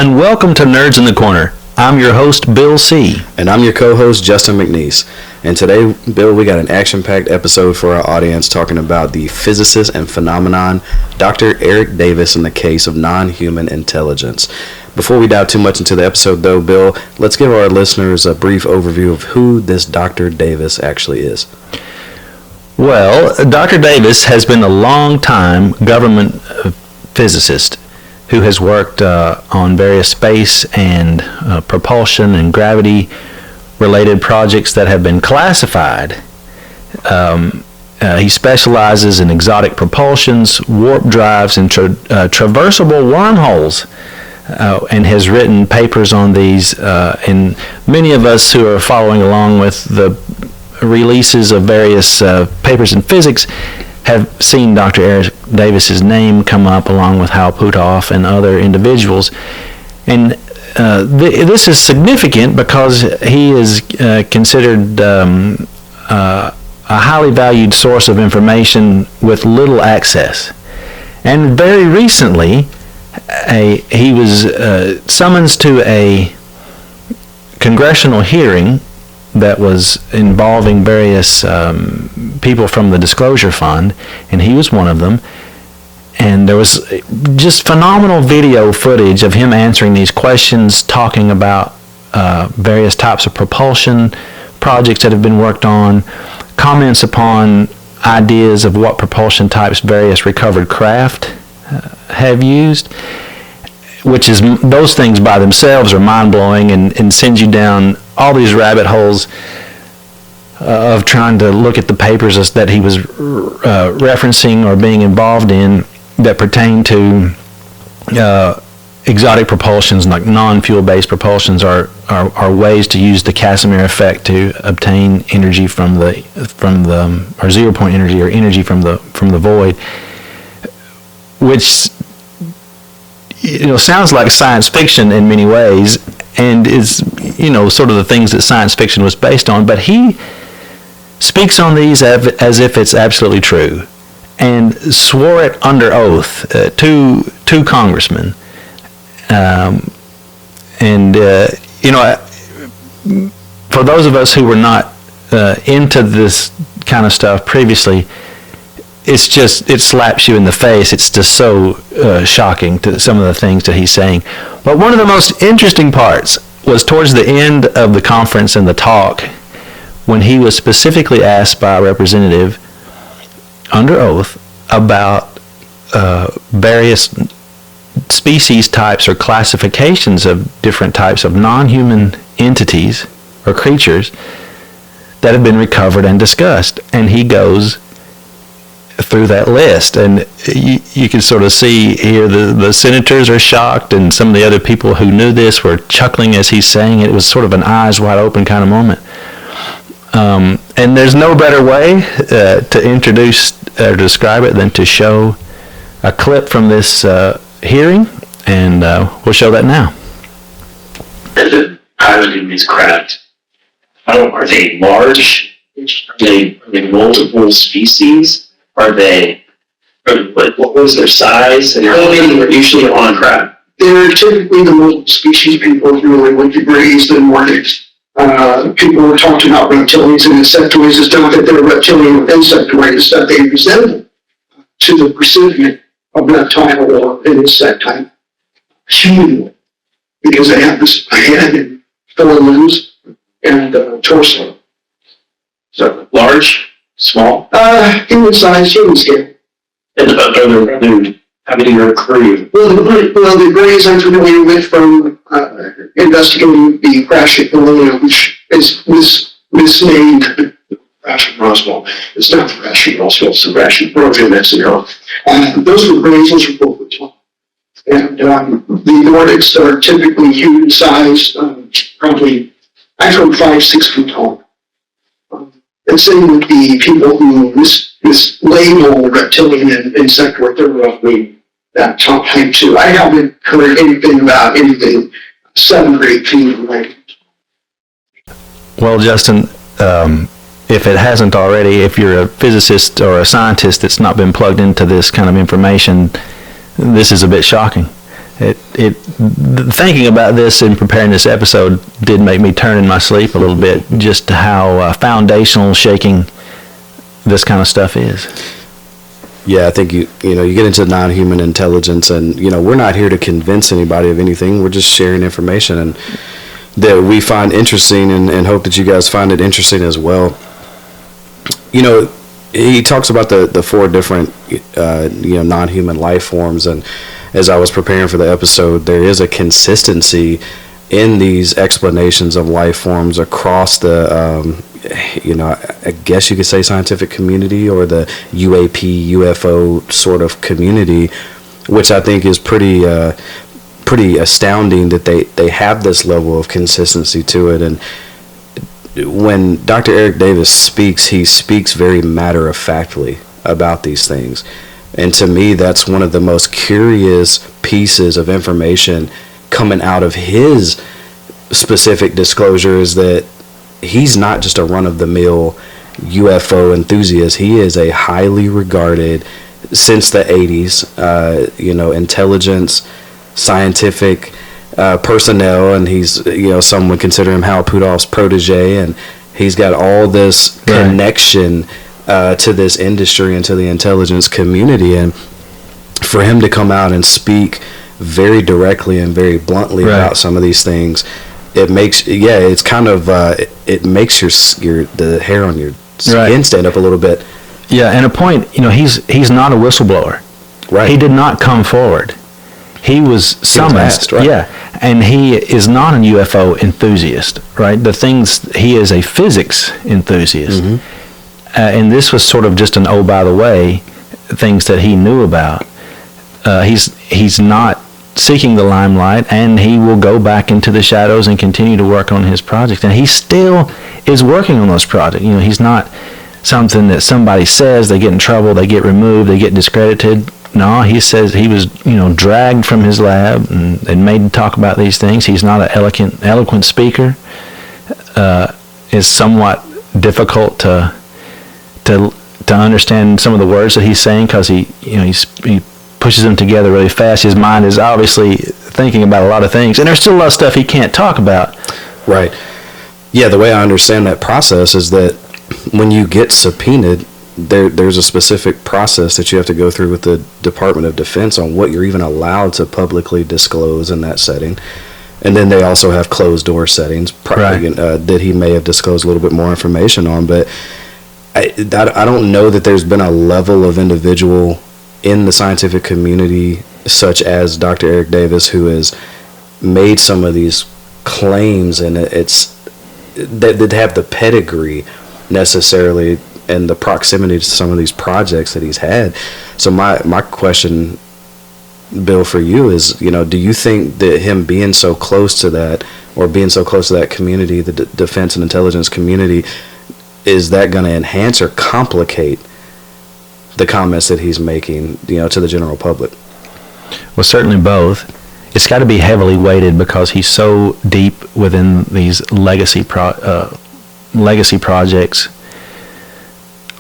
and welcome to Nerds in the Corner. I'm your host, Bill C. And I'm your co-host, Justin McNeese. And today, Bill, we got an action-packed episode for our audience talking about the physicist and phenomenon, Dr. Eric Davis, and the case of non-human intelligence. Before we dive too much into the episode, though, Bill, let's give our listeners a brief overview of who this Dr. Davis actually is. Well, Dr. Davis has been a long-time government physicist who has worked on various space and propulsion and gravity-related projects that have been classified. He specializes in exotic propulsions, warp drives, and traversable wormholes, and has written papers on these. And many of us who are following along with the releases of various papers in physics have seen Dr. Eric Davis's name come up along with Hal Puthoff and other individuals. And this is significant because he is considered a highly valued source of information with little access. And very recently, he was summoned to a congressional hearing that was involving various people from the Disclosure Fund, and he was one of them. And there was just phenomenal video footage of him answering these questions, talking about various types of propulsion projects that have been worked on, comments upon ideas of what propulsion types various recovered craft have used, which is, those things by themselves are mind-blowing and sends you down all these rabbit holes of trying to look at the papers that he was referencing or being involved in that pertain to exotic propulsions, like non-fuel-based propulsions are ways to use the Casimir effect to obtain energy from the or zero-point energy or energy from the void, which sounds like science fiction in many ways, and is sort of the things that science fiction was based on. But he speaks on these as if it's absolutely true, and swore it under oath to congressmen. For those of us who were not into this kind of stuff previously, it slaps you in the face. It's just so shocking to some of the things that he's saying. But one of the most interesting parts was towards the end of the conference and the talk, when he was specifically asked by a representative under oath about various species types or classifications of different types of non-human entities or creatures that have been recovered and discussed. And he goes through that list, and you can sort of see here the senators are shocked, and some of the other people who knew this were chuckling as he's saying it. It was sort of an eyes wide open kind of moment. And there's no better way to introduce or describe it than to show a clip from this hearing, and we'll show that now. Piloting these craft, are they large? Are they multiple species? What was their size? And how many were usually on craft? They're typically the multiple species people really would be raised in the Nordics. People were talking about reptilians and insectoids. It's not that they're reptilian and insectoids, that they resemble to the precision of reptile or an insect type humanoid, because they have this head and 4 limbs and torso. So large, small? Human size, human scale. And how many are crewed? Well, the Greys I'm familiar with from investigating the crashing balloon, which is misnamed crashing Roswell. It's not crashing Roswell, it's the crashing program that's in Europe. Those were Greys, those were 4 foot tall. And the Nordics are typically human sized, probably 5-6 feet tall. And same with the people who mislabel reptilian and insectoid, they're roughly that top height too. I haven't heard anything about anything 7 or 8 feet away. Well, Justin, if it hasn't already, if you're a physicist or a scientist that's not been plugged into this kind of information, this is a bit shocking. Thinking about this and preparing this episode did make me turn in my sleep a little bit, just how foundational shaking this kind of stuff is. Yeah, I think you get into non-human intelligence, and we're not here to convince anybody of anything. We're just sharing information and that we find interesting, and hope that you guys find it interesting as well. He talks about the 4 different non-human life forms, and as I was preparing for the episode, there is a consistency in these explanations of life forms across the I guess you could say scientific community, or the UAP, UFO sort of community, which I think is pretty astounding that they have this level of consistency to it. And when Dr. Eric Davis speaks, he speaks very matter-of-factly about these things. And to me, that's one of the most curious pieces of information coming out of his specific disclosure, is that he's not just a run-of-the-mill UFO enthusiast. He is a highly regarded, since the 80s, intelligence, scientific personnel, and he's, some would consider him Hal Puthoff's protege, and he's got all this connection to this industry and to the intelligence community. And for him to come out and speak very directly and very bluntly about some of these things, it makes it's kind of it makes the hair on your skin stand up a little bit. Yeah, and a point, he's not a whistleblower. Right. He did not come forward. He was summoned. Asked, right? Yeah, and he is not a UFO enthusiast, right? He is a physics enthusiast. Mm-hmm. And this was sort of just an by the way, things that he knew about. He's not seeking the limelight, and he will go back into the shadows and continue to work on his project. And he still is working on those projects. He's not something that somebody says, they get in trouble, they get removed, they get discredited. No, he says he was, dragged from his lab and made to talk about these things. He's not an eloquent speaker. It's somewhat difficult to understand some of the words that he's saying, because he pushes them together really fast. His mind is obviously thinking about a lot of things, and there's still a lot of stuff he can't talk about. Right. Yeah, the way I understand that process is that when you get subpoenaed, there's a specific process that you have to go through with the Department of Defense on what you're even allowed to publicly disclose in that setting. And then they also have closed door settings that he may have disclosed a little bit more information on. But I don't know that there's been a level of individual in the scientific community such as Dr. Eric Davis, who has made some of these claims, and it's that have the pedigree necessarily and the proximity to some of these projects that he's had. So my question, Bill, for you is, do you think that him being so close to that, or being so close to that community, the defense and intelligence community, is that going to enhance or complicate the comments that he's making, to the general public? Well, certainly both. It's got to be heavily weighted because he's so deep within these legacy projects,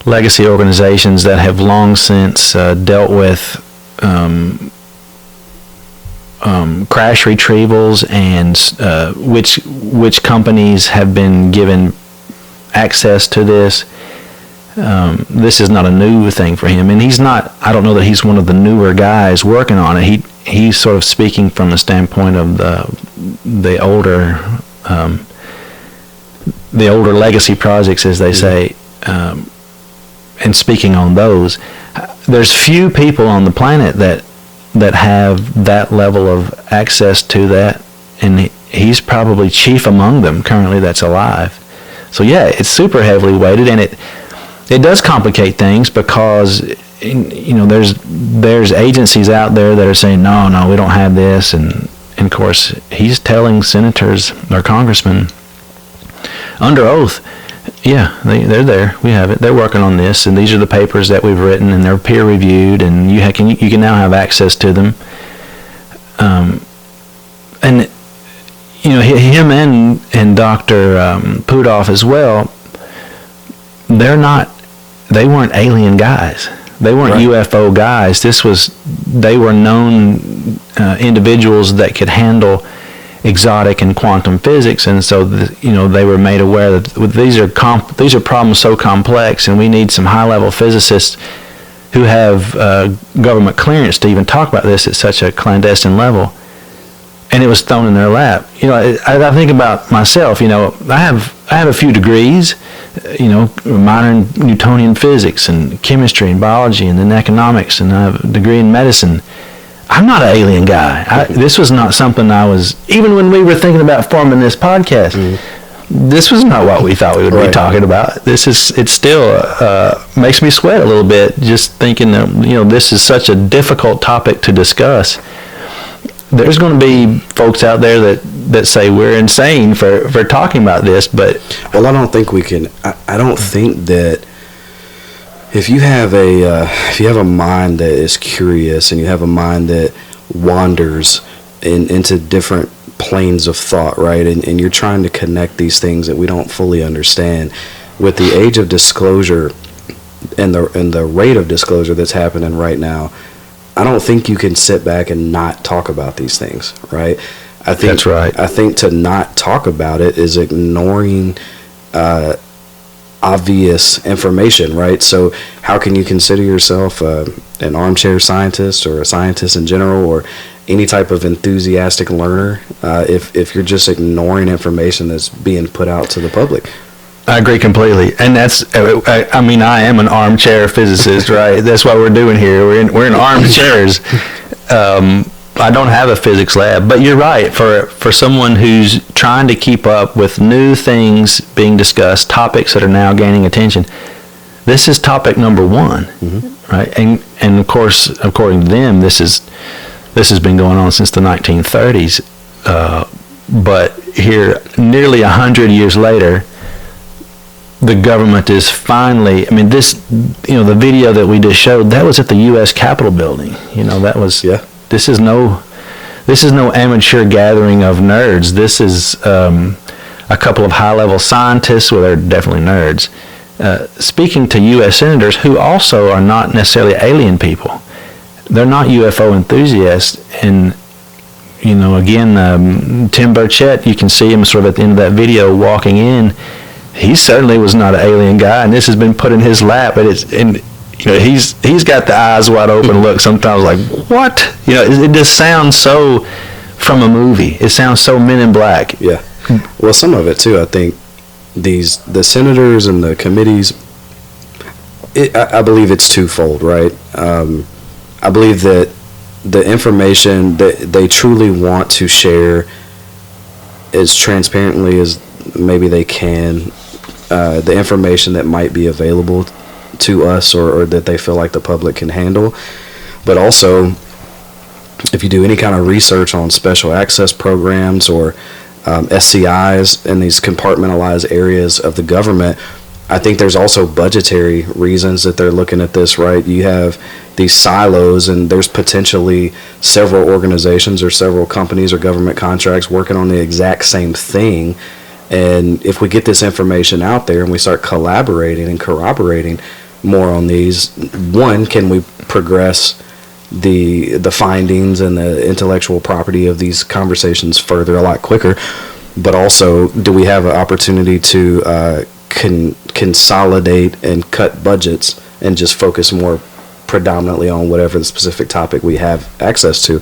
legacy organizations that have long since dealt with crash retrievals, and which companies have been given access to this. This is not a new thing for him, and I don't know that he's one of the newer guys working on it. He's sort of speaking from the standpoint of the older legacy projects, as they say, and speaking on those. There's few people on the planet that have that level of access to that, and he's probably chief among them currently that's alive. So yeah, it's super heavily weighted, and it does complicate things because there's agencies out there that are saying no, we don't have this, and of course he's telling senators or congressmen under oath, yeah, they're there, we have it, they're working on this, and these are the papers that we've written, and they're peer reviewed, and you can now have access to them. And him and Dr. Puthoff as well, they weren't alien guys. They weren't Right. UFO guys. They were known individuals that could handle exotic and quantum physics, and so they were made aware that these are problems so complex, and we need some high-level physicists who have government clearance to even talk about this at such a clandestine level. And it was thrown in their lap. I think about myself. I have a few degrees. Minor in Newtonian physics and chemistry and biology, and then economics, and I have a degree in medicine. I'm not an alien guy. This was not something I was, even when we were thinking about forming this podcast, this was not what we thought we would be talking about. It still makes me sweat a little bit just thinking that, this is such a difficult topic to discuss. There's going to be folks out there that say we're insane for talking about this, but... Well, I don't think we can... I don't think that if you have a mind that is curious and you have a mind that wanders into different planes of thought, right, and you're trying to connect these things that we don't fully understand, with the age of disclosure and the rate of disclosure that's happening right now, I don't think you can sit back and not talk about these things, right? I think that's right. I think to not talk about it is ignoring obvious information, right? So how can you consider yourself an armchair scientist or a scientist in general, or any type of enthusiastic learner if you're just ignoring information that's being put out to the public? I agree completely, and I am an armchair physicist, right? That's what we're doing here. We're in armchairs. I don't have a physics lab, but you're right. For someone who's trying to keep up with new things being discussed, topics that are now gaining attention, this is topic number one, right? And of course, according to them, this has been going on since the 1930s. But here, nearly 100 years later, the government is finally, the video that we just showed, that was at the U.S. Capitol building. This is no amateur gathering of nerds. This is a couple of high-level scientists, well, they're definitely nerds, speaking to U.S. senators who also are not necessarily alien people. They're not UFO enthusiasts. And, again, Tim Burchett, you can see him sort of at the end of that video walking in. He certainly was not an alien guy, and this has been put in his lap. But he's got the eyes wide open look sometimes like, what? It just sounds so from a movie. It sounds so Men in Black. Yeah. Well, some of it too. I think the senators and the committees. I believe it's twofold, right? I believe that the information that they truly want to share as transparently as maybe they can, the information that might be available to us or that they feel like the public can handle. But also, if you do any kind of research on special access programs or SCIs in these compartmentalized areas of the government, I think there's also budgetary reasons that they're looking at this, right? You have these silos, and there's potentially several organizations or several companies or government contracts working on the exact same thing. And if we get this information out there and we start collaborating and corroborating more on these, one, can we progress the findings and the intellectual property of these conversations further a lot quicker? But also, do we have an opportunity to consolidate and cut budgets and just focus more predominantly on whatever the specific topic we have access to?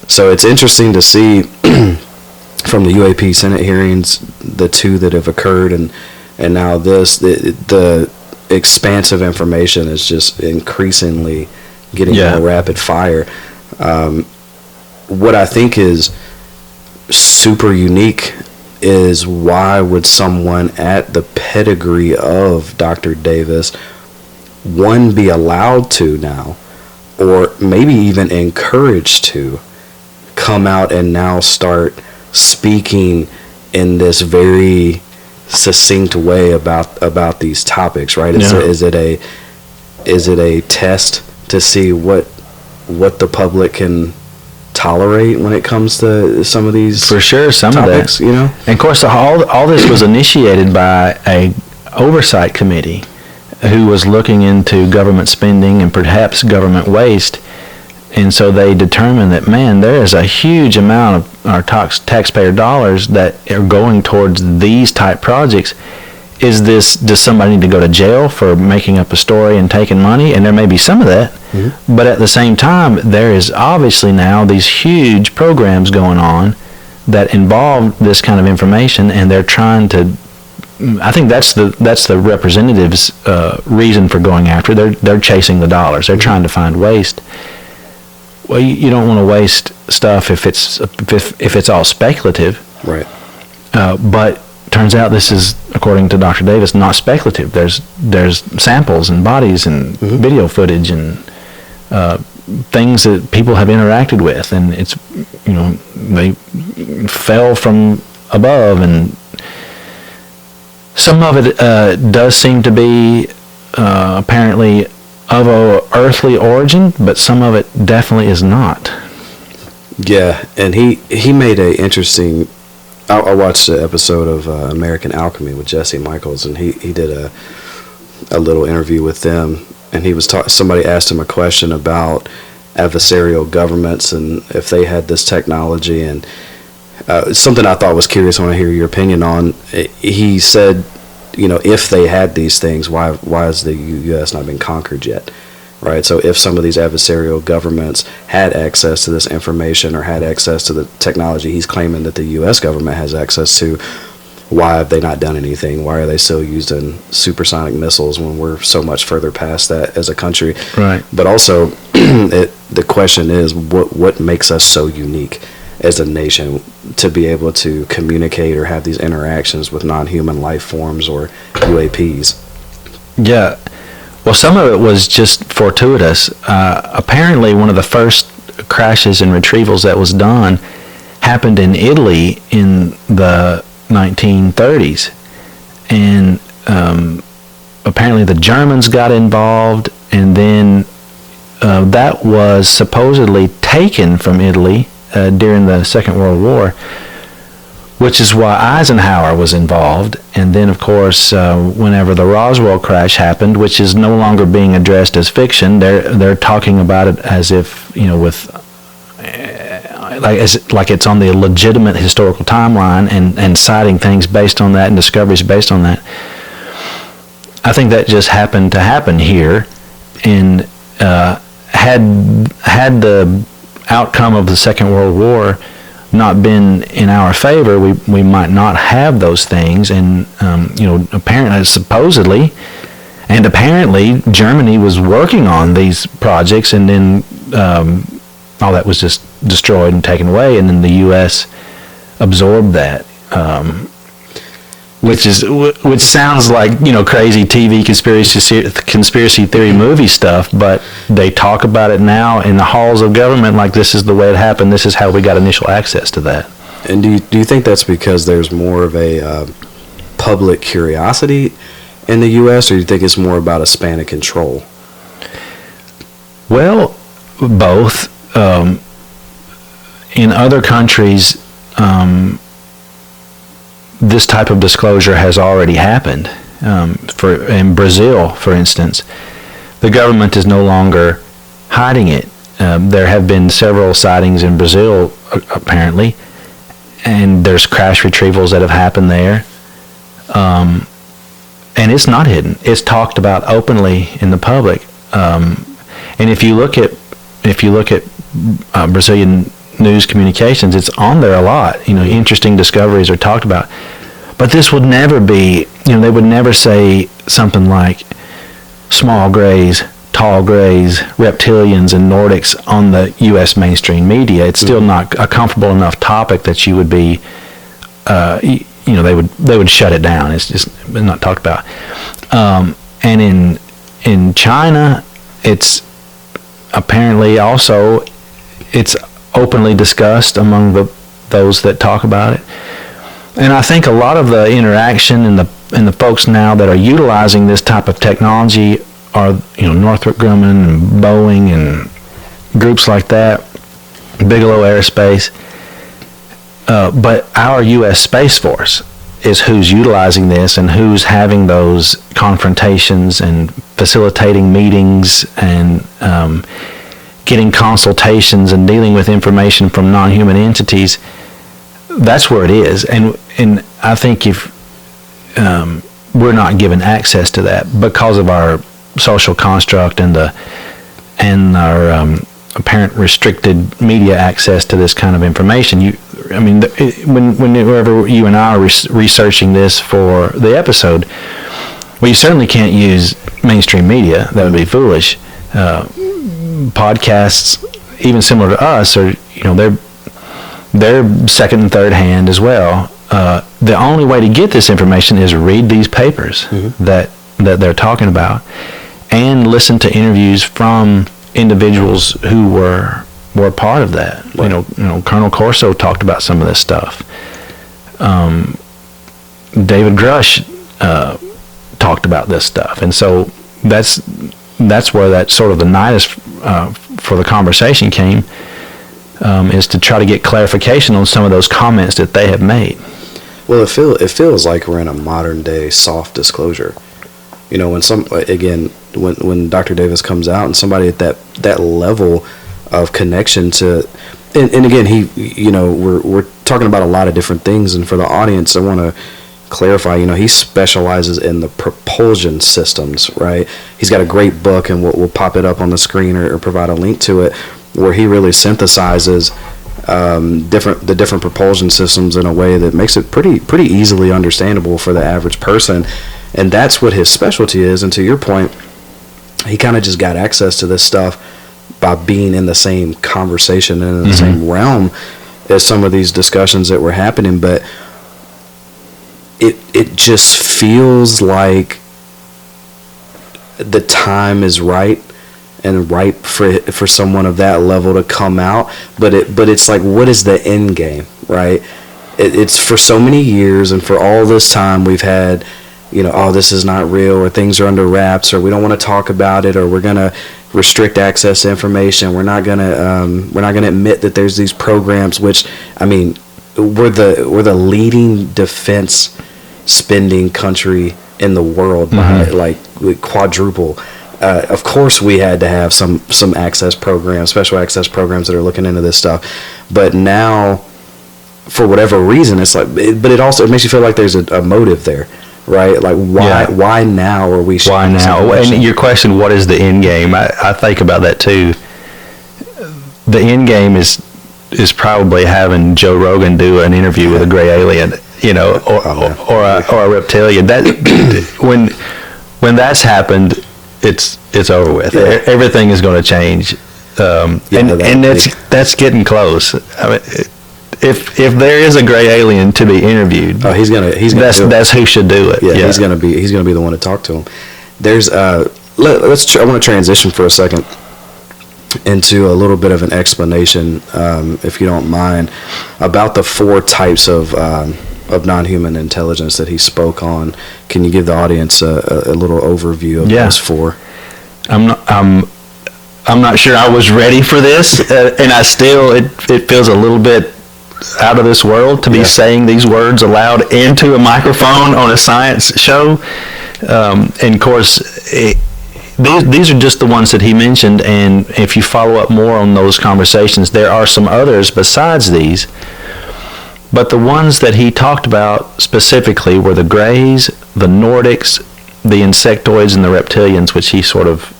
So it's interesting to see from the UAP Senate hearings, the two that have occurred, and now this, the expansive information is just increasingly getting more rapid fire. What I think is super unique is, why would someone at the pedigree of Dr. Davis, one, be allowed to now, or maybe even encouraged to, come out and now start speaking in this very succinct way about these topics, right? Is it a test to see what the public can tolerate when it comes to some of these, for sure, some topics, of that, And of course, all this was initiated by a oversight committee who was looking into government spending and perhaps government waste. And so they determined that, man, there is a huge amount of our taxpayer dollars that are going towards these type projects. Does somebody need to go to jail for making up a story and taking money? And there may be some of that. Mm-hmm. But at the same time, there is obviously now these huge programs going on that involve this kind of information, and they're trying to, I think that's the representatives' reason for going after it. They're chasing the dollars. They're trying to find waste. Well, you don't want to waste stuff if it's all speculative. Right. But turns out this is, according to Dr. Davis, not speculative. There's samples and bodies and mm-hmm. video footage and things that people have interacted with, and it's, they fell from above, and some of it does seem to be apparently of a earthly origin, but some of it definitely is not. Yeah, and he made a interesting. I watched the episode of American Alchemy with Jesse Michaels, and he did a little interview with them, and he was somebody asked him a question about adversarial governments and if they had this technology, and something I thought was curious. I want to hear your opinion on. He said, if they had these things, why has the U.S. not been conquered yet? Right. So if some of these adversarial governments had access to this information or had access to the technology he's claiming that the U.S. government has access to, why have they not done anything? Why are they still using supersonic missiles when we're so much further past that as a country? Right. But also, the question is, what makes us so unique as a nation to be able to communicate or have these interactions with non-human life forms or UAPs? Yeah. Well, some of it was just fortuitous. Apparently, one of the first crashes and retrievals that was done happened in Italy in the 1930s. And apparently the Germans got involved, and then that was supposedly taken from Italy during the Second World War, which is why Eisenhower was involved. And then, of course, whenever the Roswell crash happened, which is no longer being addressed as fiction, they're talking about it as if, with like it's on the legitimate historical timeline, and citing things based on that and discoveries based on that. I think that just happened to happen here, and had the outcome of the Second World War not been in our favor, we might not have those things. And apparently Germany was working on these projects, and then all that was just destroyed and taken away, and then the U.S. absorbed that, which sounds like crazy TV conspiracy theory movie stuff, but they talk about it now in the halls of government like this is the way it happened. This is how we got initial access to that. And do you think that's because there's more of a public curiosity in the U.S., or do you think it's more about a span of control? Well, both. In other countries, this type of disclosure has already happened. In Brazil, for instance, the government is no longer hiding it. There have been several sightings in Brazil, apparently, and there's crash retrievals that have happened there. And it's not hidden. It's talked about openly in the public. And if you look at Brazilian news communications, it's on there a lot. Interesting discoveries are talked about. But this would never be, they would never say something like small grays, tall grays, reptilians, and Nordics on the U.S. mainstream media. It's still not a comfortable enough topic that you would be, they would shut it down. It's just not talked about. And in China, it's apparently also, it's openly discussed among those that talk about it. And I think a lot of the interaction and the folks now that are utilizing this type of technology are Northrop Grumman and Boeing and groups like that, Bigelow Aerospace. But our U.S. Space Force is who's utilizing this and who's having those confrontations and facilitating meetings and getting consultations and dealing with information from non-human entities. That's where it is. And I think if we're not given access to that because of our social construct and our apparent restricted media access to this kind of information, whenever you and I are researching this for the episode, well, you certainly can't use mainstream media. That would be foolish. Podcasts, even similar to us, are they're second and third hand as well. The only way to get this information is read these papers that they're talking about, and listen to interviews from individuals who were part of that. Right. Colonel Corso talked about some of this stuff. David Grush talked about this stuff, and so that's where that sort of the nidus for the conversation came, is to try to get clarification on some of those comments that they have made. Well, it feels like we're in a modern day soft disclosure. When when Dr. Davis comes out and somebody at that level of connection to, and again, we're talking about a lot of different things, and for the audience, I want to clarify, he specializes in the propulsion systems, right? He's got a great book, and we'll pop it up on the screen or provide a link to it, where he really synthesizes the different propulsion systems in a way that makes it pretty easily understandable for the average person. And that's what his specialty is. And to your point, he kind of just got access to this stuff by being in the same conversation and in the same realm as some of these discussions that were happening. But it just feels like the time is right and ripe for someone of that level to come out. But it's like, what is the end game, right? It's for so many years and for all this time we've had, this is not real, or things are under wraps, or we don't want to talk about it, or we're going to restrict access to information. We're not going to admit that there's these programs, which, we're the leading defense spending country in the world by quadruple. Of course we had to have some access programs, special access programs that are looking into this stuff. But now, for whatever reason, it's like, but it makes you feel like there's a motive there. Right, like why now are we? Why now? And your question, what is the end game? I think about that too. The end game is probably having Joe Rogan do an interview with a gray alien, or a reptilian. That when that's happened, it's over with. Yeah. Everything is going to change, and that's getting close. If there is a gray alien to be interviewed, he's gonna that's who should do it. Yeah, he's gonna be the one to talk to him. There's I want to transition for a second into a little bit of an explanation, if you don't mind, about the 4 types of non-human intelligence that he spoke on. Can you give the audience a little overview of those 4? I'm not sure I was ready for this, and I still it feels a little bit out of this world to be saying these words aloud into a microphone on a science show. And of course, these are just the ones that he mentioned, and if you follow up more on those conversations, there are some others besides these. But the ones that he talked about specifically were the Greys, the Nordics, the Insectoids, and the Reptilians, which he sort of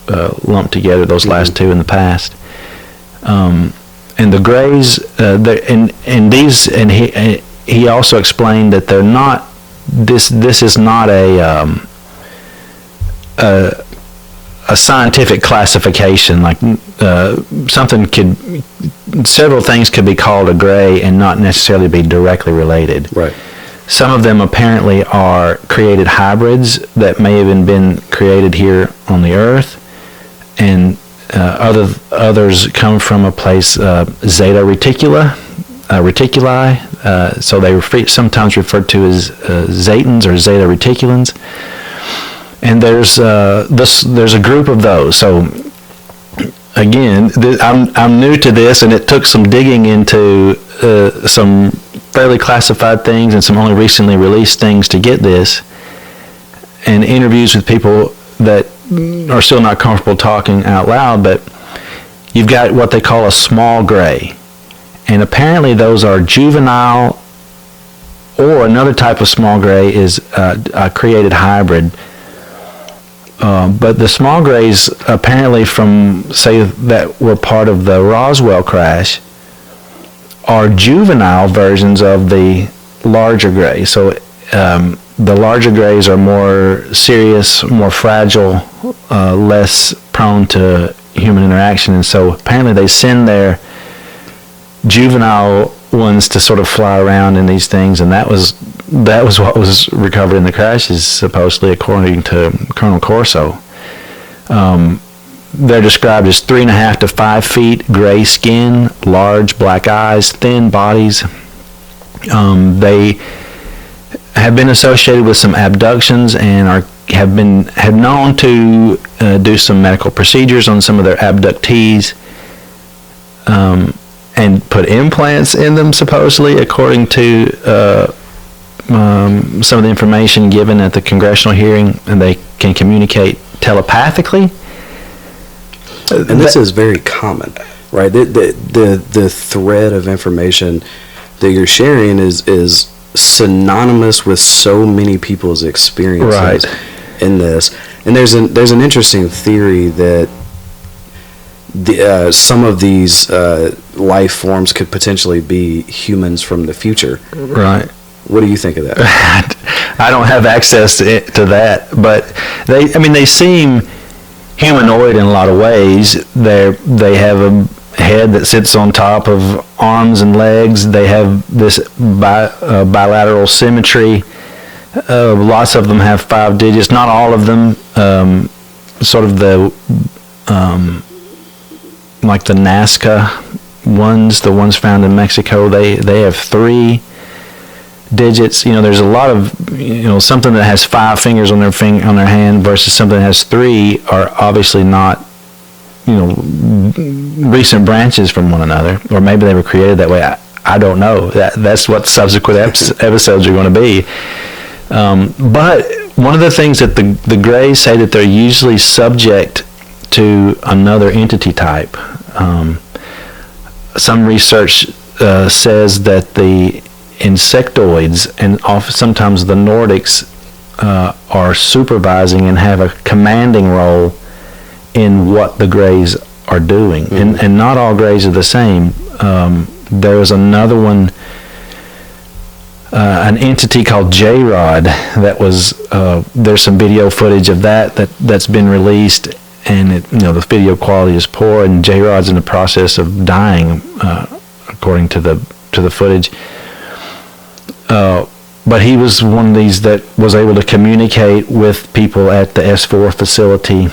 lumped together, those last 2 in the past. And the Greys, he also explained that they're not. This is not a scientific classification. Like several things could be called a gray and not necessarily be directly related. Right. Some of them apparently are created hybrids that may have been created here on the Earth, and others come from a place, Zeta Reticuli, so they were sometimes referred to as Zetans or Zeta Reticulans. And there's a group of those. So again, I'm new to this, and it took some digging into some fairly classified things and some only recently released things to get this, and interviews with people that are still not comfortable talking out loud. But you've got what they call a small gray, and apparently those are juvenile, or another type of small gray is a created hybrid. But the small grays, apparently from, say, that were part of the Roswell crash, are juvenile versions of the larger gray. So the larger grays are more serious, more fragile, less prone to human interaction. And so apparently they send their juvenile ones to sort of fly around in these things, and that was what was recovered in the crashes, supposedly, according to Colonel Corso. They're described as 3.5 to 5 feet, gray skin, large black eyes, thin bodies. They have been associated with some abductions and have known to do some medical procedures on some of their abductees, and put implants in them, supposedly, according to some of the information given at the congressional hearing, and they can communicate telepathically. And this is very common, right? The thread of information that you're sharing is synonymous with so many people's experiences in this. And there's an interesting theory that some of these life forms could potentially be humans from the future. Right. What do you think of that? I don't have access to that, but they seem humanoid in a lot of ways. They have a head that sits on top of arms and legs. They have this bilateral symmetry. Lots of them have 5 digits. Not all of them. Sort of the like the Nazca ones, the ones found in Mexico, they have 3 digits. There's a lot of, something that has 5 fingers on their hand versus something that has 3 are obviously not, recent branches from one another, or maybe they were created that way. I don't know. That's what subsequent episodes are going to be. But one of the things that the Greys say, that they're usually subject to another entity type. Some research says that the Insectoids and sometimes the Nordics are supervising and have a commanding role in what the Greys are doing. Mm-hmm. And not all Greys are the same. There was another one, an entity called J-Rod that was, there's some video footage of that's been released, and the video quality is poor, and J-Rod's in the process of dying, according to the footage. But he was one of these that was able to communicate with people at the S4 facility.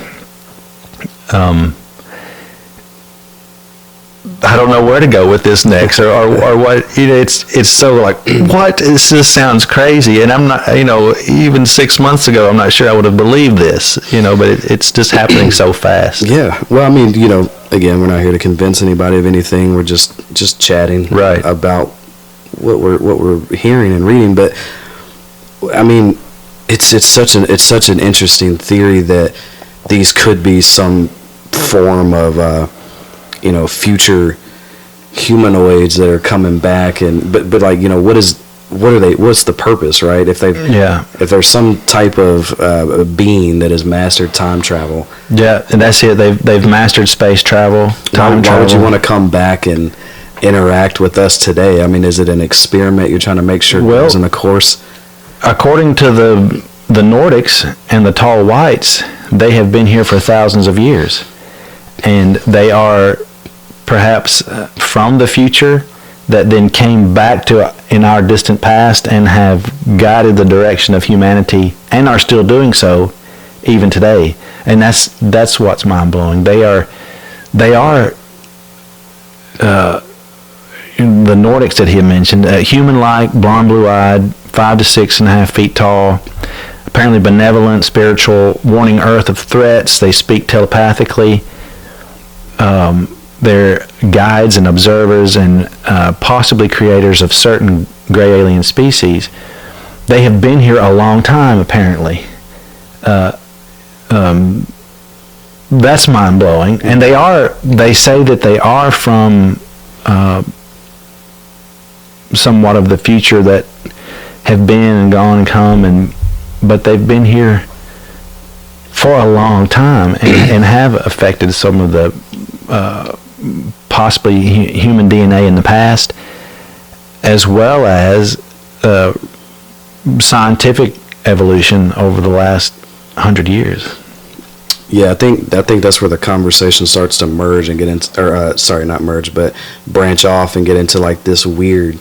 I don't know where to go with this next, or what. It's so like, what? This sounds crazy, and I'm not. Even 6 months ago, I'm not sure I would have believed this. But it's just happening so fast. Yeah. Well, again, we're not here to convince anybody of anything. We're just chatting about what we're hearing and reading. But it's such an interesting theory that these could be some form of future humanoids that are coming back, but what are they? What's the purpose, right? If there's some type of being that has mastered time travel, and that's it. They've mastered space travel. Why would you want to come back and interact with us today? Is it an experiment you're trying to make sure goes in the course? According to the Nordics and the tall whites, they have been here for thousands of years, and they are perhaps from the future that then came back to in our distant past and have guided the direction of humanity, and are still doing so even today. And that's what's mind-blowing. They are the Nordics that he had mentioned, human-like, blonde, blue-eyed, 5 to 6.5 feet tall, apparently benevolent, spiritual, warning Earth of threats. They speak telepathically. they're guides and observers and possibly creators of certain gray alien species. They have been here a long time, apparently. That's mind-blowing. And they say that they are from somewhat of the future that have been and gone and come, but they've been here for a long time and have affected some of the possibly human DNA in the past, as well as scientific evolution over the last 100 years. Yeah, I think that's where the conversation starts to merge and get into, or sorry, not merge, but branch off and get into like this weird.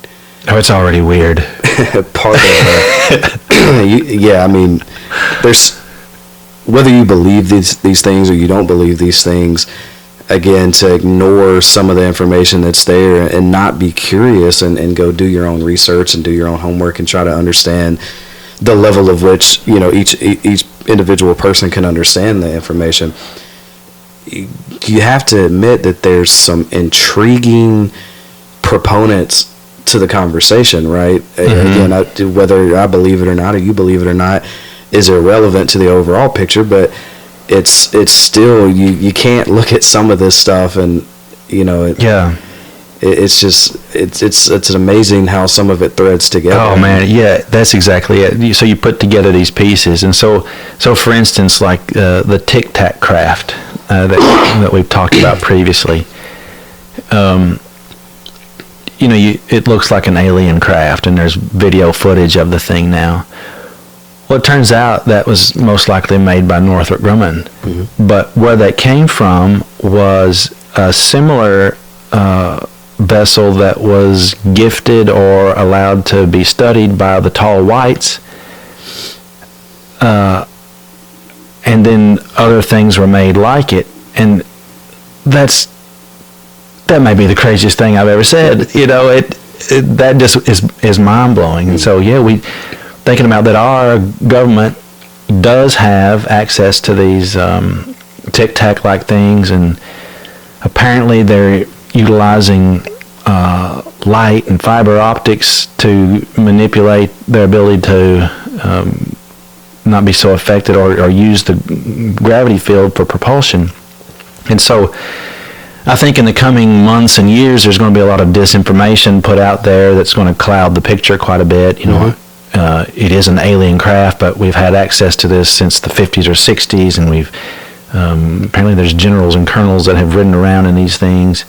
Oh, it's already weird. Part of yeah, I mean, there's, whether you believe these things or you don't believe these things, again, to ignore some of the information that's there and not be curious and go do your own research and do your own homework and try to understand the level of which, you know, each individual person can understand the information. You have to admit that there's some intriguing proponents to the conversation, right? Mm-hmm. Again, whether I believe it or not, or you believe it or not, is irrelevant to the overall picture, but it's still, you can't look at some of this stuff and, you know, it's just, it's amazing how some of it threads together. Oh man, yeah, that's exactly it. So you put together these pieces, and so for instance, like the Tic Tac craft that we've talked about previously. You know, it looks like an alien craft, and there's video footage of the thing now. Well, it turns out that was most likely made by Northrop Grumman. Mm-hmm. But where that came from was a similar vessel that was gifted or allowed to be studied by the tall whites. And then other things were made like it. And that may be the craziest thing I've ever said. You know, that just is mind-blowing. And so, yeah, thinking about that, our government does have access to these Tic Tac-like things, and apparently they're utilizing light and fiber optics to manipulate their ability to not be so affected or use the gravity field for propulsion. And so I think in the coming months and years, there's going to be a lot of disinformation put out there that's going to cloud the picture quite a bit. You know, it is an alien craft, but we've had access to this since the 50s or 60s, and we've apparently there's generals and colonels that have ridden around in these things,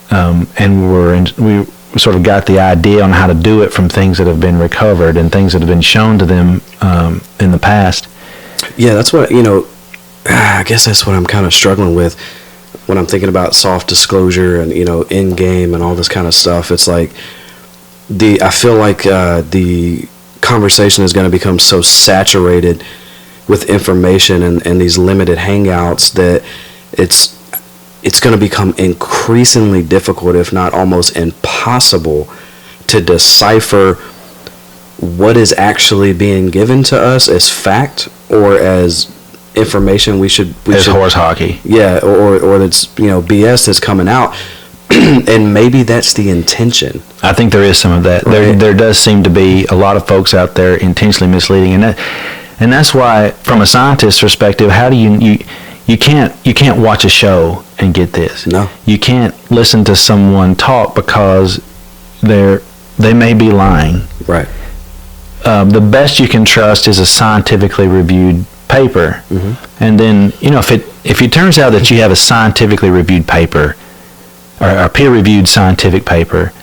and we sort of got the idea on how to do it from things that have been recovered and things that have been shown to them in the past. Yeah, that's what, you know, I guess that's what I'm kind of struggling with when I'm thinking about soft disclosure and, you know, in game and all this kind of stuff. It's like I feel like the conversation is going to become so saturated with information and these limited hangouts that it's going to become increasingly difficult, if not almost impossible, to decipher what is actually being given to us as fact or as information we should horse hockey. Yeah, or that's, you know, BS that's coming out. And maybe that's the intention. I think there is some of that. Right. There does seem to be a lot of folks out there intentionally misleading, and that's why, from a scientist's perspective, how do you can't watch a show and get this. No. You can't listen to someone talk because they may be lying. Right. The best you can trust is a scientifically reviewed paper. Mm-hmm. And then, you know, if it turns out that you have a scientifically reviewed paper or a peer-reviewed scientific paper,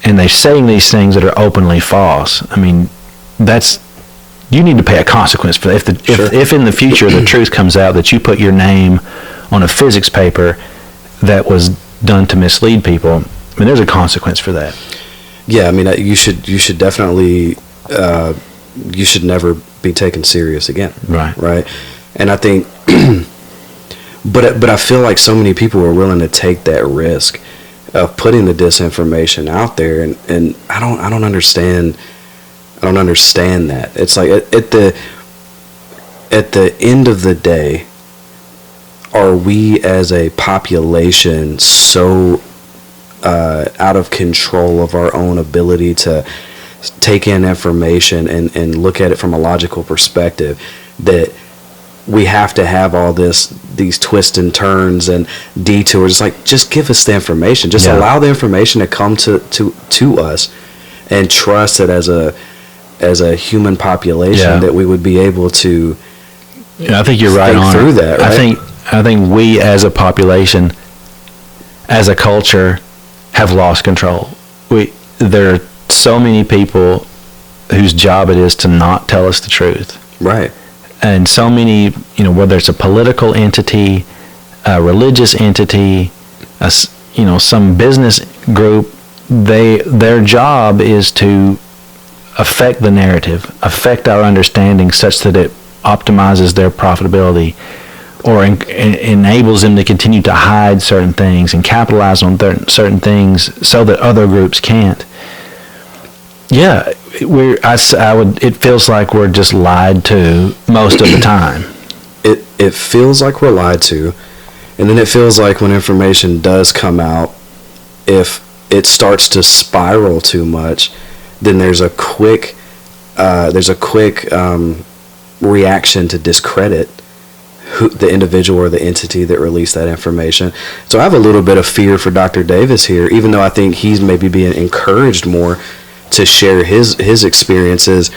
and they're saying these things that are openly false, I mean, you need to pay a consequence for that. If in the future the truth comes out that you put your name on a physics paper that was done to mislead people, I mean, there's a consequence for that. Yeah, I mean, you should definitely, you should never be taken serious again. Right. Right. And I think, but I feel like so many people are willing to take that risk of putting the disinformation out there, and I don't understand. I don't understand that. It's like at the end of the day, are we as a population so out of control of our own ability to take in information and look at it from a logical perspective that we have to have all these twists and turns and detours? It's like, just give us the information. Just allow the information to come to us, and trust that as a human population that we would be able to. Yeah, I think you're right on through that. Right? I think we as a population, as a culture, have lost control. There are so many people whose job it is to not tell us the truth. Right. And so many, whether it's a political entity, a religious entity, some business group, their job is to affect the narrative, affect our understanding such that it optimizes their profitability or enables them to continue to hide certain things and capitalize on certain things so that other groups can't. Yeah, it feels like we're just lied to most of the time. It feels like we're lied to, and then it feels like when information does come out, if it starts to spiral too much, then there's a quick reaction to discredit the individual or the entity that released that information. So I have a little bit of fear for Dr. Davis here, even though I think he's maybe being encouraged more to share his experiences.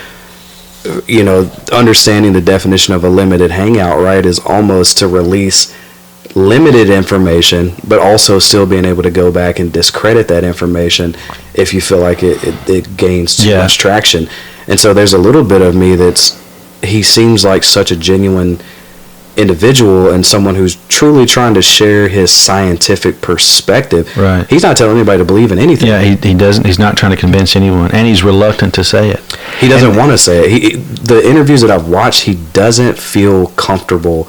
Understanding the definition of a limited hangout, right, is almost to release limited information, but also still being able to go back and discredit that information if you feel like it gains too much traction. And so there's a little bit of me he seems like such a genuine individual and someone who's truly trying to share his scientific perspective. Right. He's not telling anybody to believe in anything. Yeah, he doesn't. He's not trying to convince anyone, and he's reluctant to say it. He doesn't want to say it. The interviews that I've watched, he doesn't feel comfortable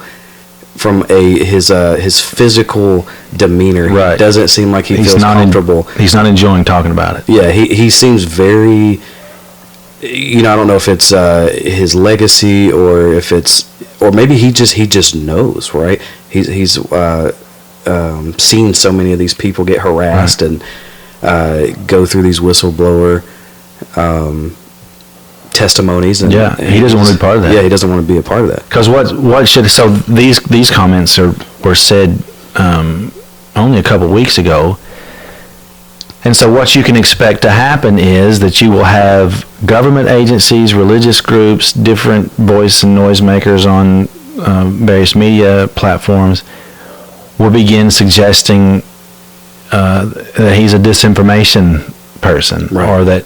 from his physical demeanor. Right. He doesn't seem like he feels comfortable. He's not enjoying talking about it. Yeah, he seems very. I don't know if it's his legacy or if it's, or maybe he just knows, right? He's seen so many of these people get harassed and go through these whistleblower testimonies, and he doesn't want to be part of that. Yeah, he doesn't want to be a part of that. Because these comments were said only a couple weeks ago. And so what you can expect to happen is that you will have government agencies, religious groups, different voice and noise makers on various media platforms will begin suggesting that he's a disinformation person, right, or that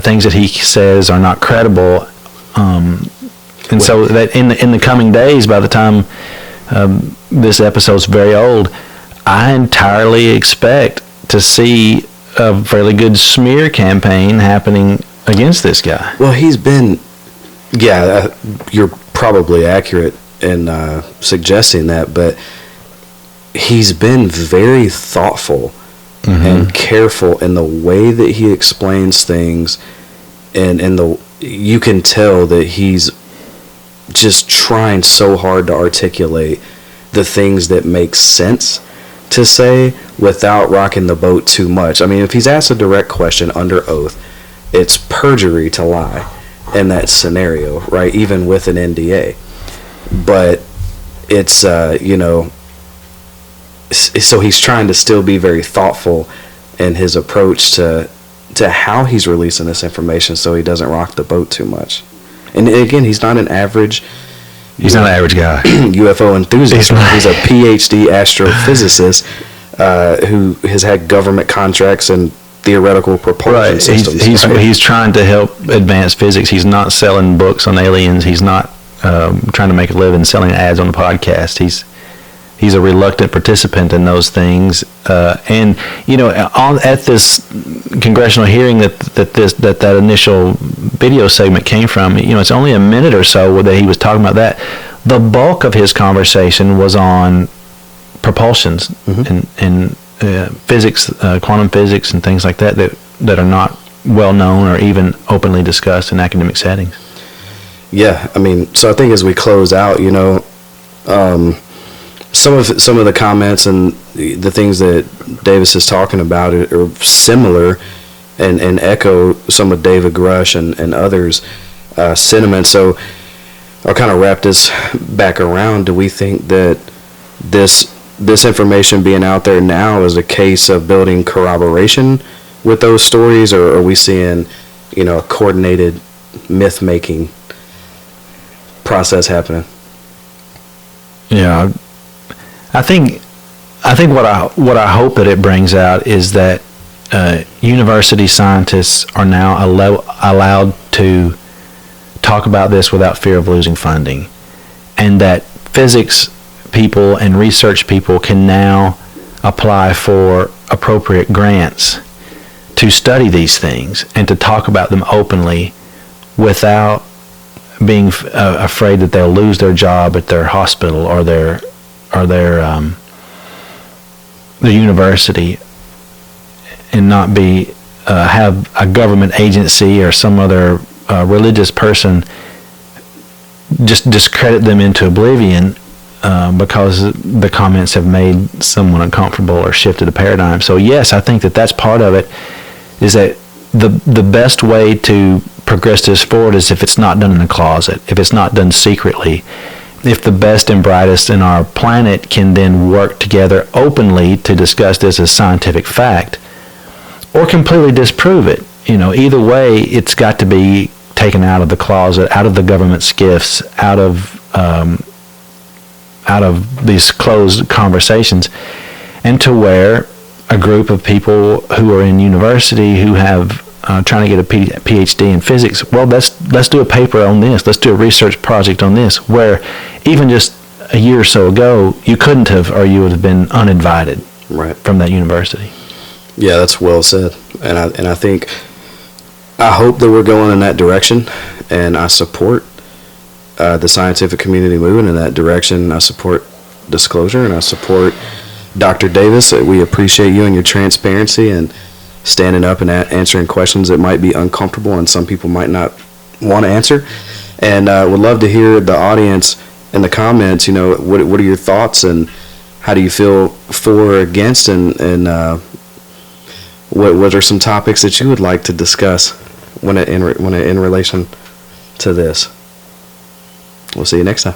things that he says are not credible. And so that in the coming days, by the time this episode's very old, I entirely expect to see a fairly good smear campaign happening against this guy. Well, he's been, you're probably accurate in suggesting that, but he's been very thoughtful and careful in the way that he explains things, and you can tell that he's just trying so hard to articulate the things that make sense to say without rocking the boat too much. I mean, if he's asked a direct question under oath, it's perjury to lie in that scenario, right? Even with an NDA. But it's, so he's trying to still be very thoughtful in his approach to how he's releasing this information so he doesn't rock the boat too much. And again, he's not an average... He's not an average guy. UFO enthusiast. He's a PhD astrophysicist who has had government contracts and theoretical propulsion systems. He's trying to help advance physics. He's not selling books on aliens. He's not trying to make a living selling ads on the podcast. He's a reluctant participant in those things. And at this congressional hearing that initial video segment came from, it's only a minute or so that he was talking about that. The bulk of his conversation was on propulsions and physics, quantum physics, and things like that are not well known or even openly discussed in academic settings. Yeah, I mean, so I think as we close out, some of the comments and the things that Davis is talking about are similar and echo some of David Grush and others' sentiments. So I'll kind of wrap this back around. Do we think that this information being out there now is a case of building corroboration with those stories, or are we seeing, a coordinated myth-making process happening? Yeah, I think what I hope that it brings out is that university scientists are now allowed to talk about this without fear of losing funding, and that physics people and research people can now apply for appropriate grants to study these things and to talk about them openly without being afraid that they'll lose their job at their hospital or their university, and not be have a government agency or some other religious person just discredit them into oblivion because the comments have made someone uncomfortable or shifted a paradigm. So yes, I think that that's part of it, is that the best way to progress this forward is if it's not done in a closet, if it's not done secretly, if the best and brightest in our planet can then work together openly to discuss this as scientific fact, or completely disprove it. Either way, it's got to be taken out of the closet, out of the government skiffs, out of these closed conversations, and to where a group of people who are in university who have trying to get a PhD in physics, well, let's do a paper on this, let's do a research project on this, where even just a year or so ago you couldn't have, or you would have been uninvited from that university. Yeah, that's well said, and I hope that we're going in that direction, and I support the scientific community moving in that direction. I support disclosure, and I support Dr. Davis. We appreciate you and your transparency and standing up and answering questions that might be uncomfortable and some people might not want to answer. And would love to hear the audience in the comments, what are your thoughts, and how do you feel for or against, and what are some topics that you would like to discuss when in relation to this. We'll see you next time.